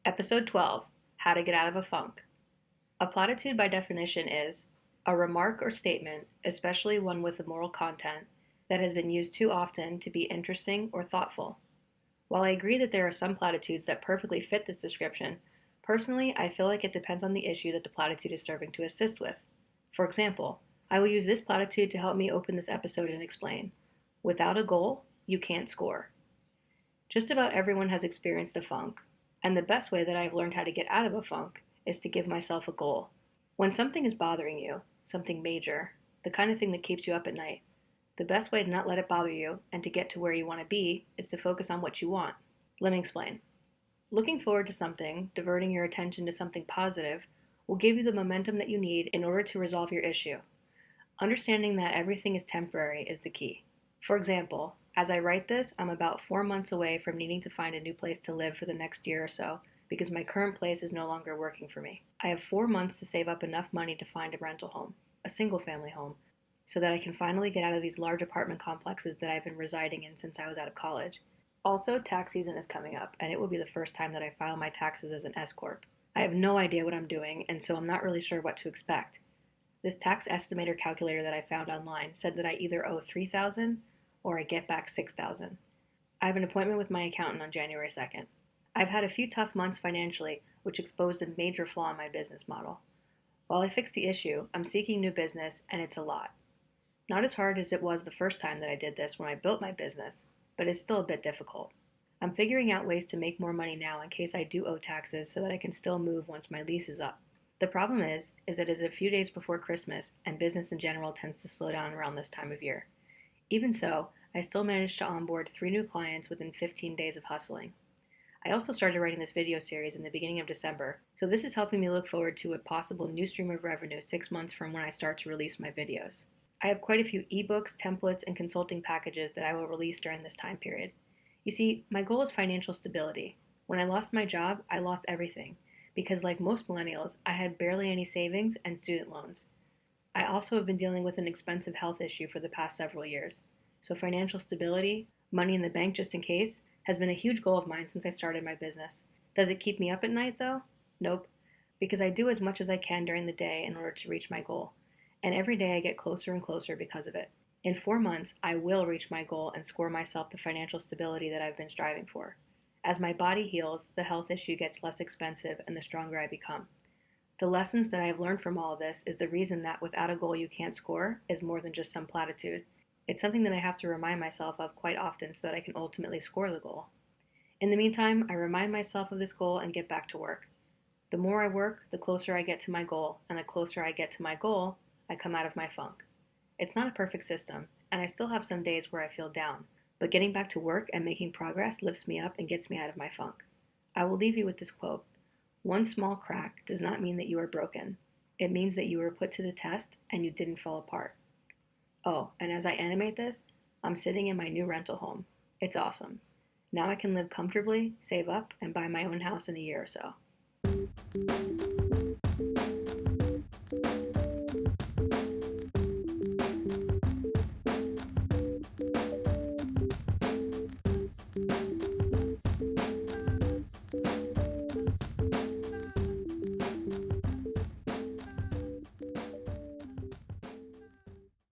Episode 12: How to Get Out of a Funk. A platitude, by definition, is a remark or statement, especially one with immoral content, that has been used too often to be interesting or thoughtful. While I agree that there are some platitudes that perfectly fit this description, personally, I feel like it depends on the issue that the platitude is serving to assist with. For example, I will use this platitude to help me open this episode and explain. Without a goal, you can't score. Just about everyone has experienced a funk, and the best way that I've learned how to get out of a funk is to give myself a goal. When something is bothering you, something major, the kind of thing that keeps you up at night, the best way to not let it bother you and to get to where you want to be is to focus on what you want. Let me explain. Looking forward to something, diverting your attention to something positive, will give you the momentum that you need in order to resolve your issue. Understanding that everything is temporary is the key. For example, as I write this, I'm about 4 months away from needing to find a new place to live for the next year or so because my current place is no longer working for me. I have 4 months to save up enough money to find a rental home, a single family home, so that I can finally get out of these large apartment complexes that I've been residing in since I was out of college. Also, tax season is coming up, and it will be the first time that I file my taxes as an S Corp. I have no idea what I'm doing, and so I'm not really sure what to expect. This tax estimator calculator that I found online said that I either owe $3,000 or I get back $6,000. I have an appointment with my accountant on January 2nd. I've had a few tough months financially, which exposed a major flaw in my business model. While I fixed the issue, I'm seeking new business, and it's a lot. Not as hard as it was the first time that I did this when I built my business, but it's still a bit difficult. I'm figuring out ways to make more money now in case I do owe taxes so that I can still move once my lease is up. The problem is that it's a few days before Christmas, and business in general tends to slow down around this time of year. Even so, I still managed to onboard 3 new clients within 15 days of hustling. I also started writing this video series in the beginning of December, so this is helping me look forward to a possible new stream of revenue 6 months from when I start to release my videos. I have quite a few ebooks, templates, and consulting packages that I will release during this time period. You see, my goal is financial stability. When I lost my job, I lost everything, because like most millennials, I had barely any savings and student loans. I also have been dealing with an expensive health issue for the past several years. So financial stability, money in the bank just in case, has been a huge goal of mine since I started my business. Does it keep me up at night though? Nope, because I do as much as I can during the day in order to reach my goal. And every day I get closer and closer because of it. In 4 months, I will reach my goal and score myself the financial stability that I've been striving for. As my body heals, the health issue gets less expensive and the stronger I become. The lessons that I have learned from all of this is the reason that without a goal you can't score is more than just some platitude. It's something that I have to remind myself of quite often so that I can ultimately score the goal. In the meantime, I remind myself of this goal and get back to work. The more I work, the closer I get to my goal, and the closer I get to my goal, I come out of my funk. It's not a perfect system, and I still have some days where I feel down, but getting back to work and making progress lifts me up and gets me out of my funk. I will leave you with this quote. One small crack does not mean that you are broken. It means that you were put to the test and you didn't fall apart. Oh, and as I animate this, I'm sitting in my new rental home. It's awesome. Now I can live comfortably, save up, and buy my own house in a year or so.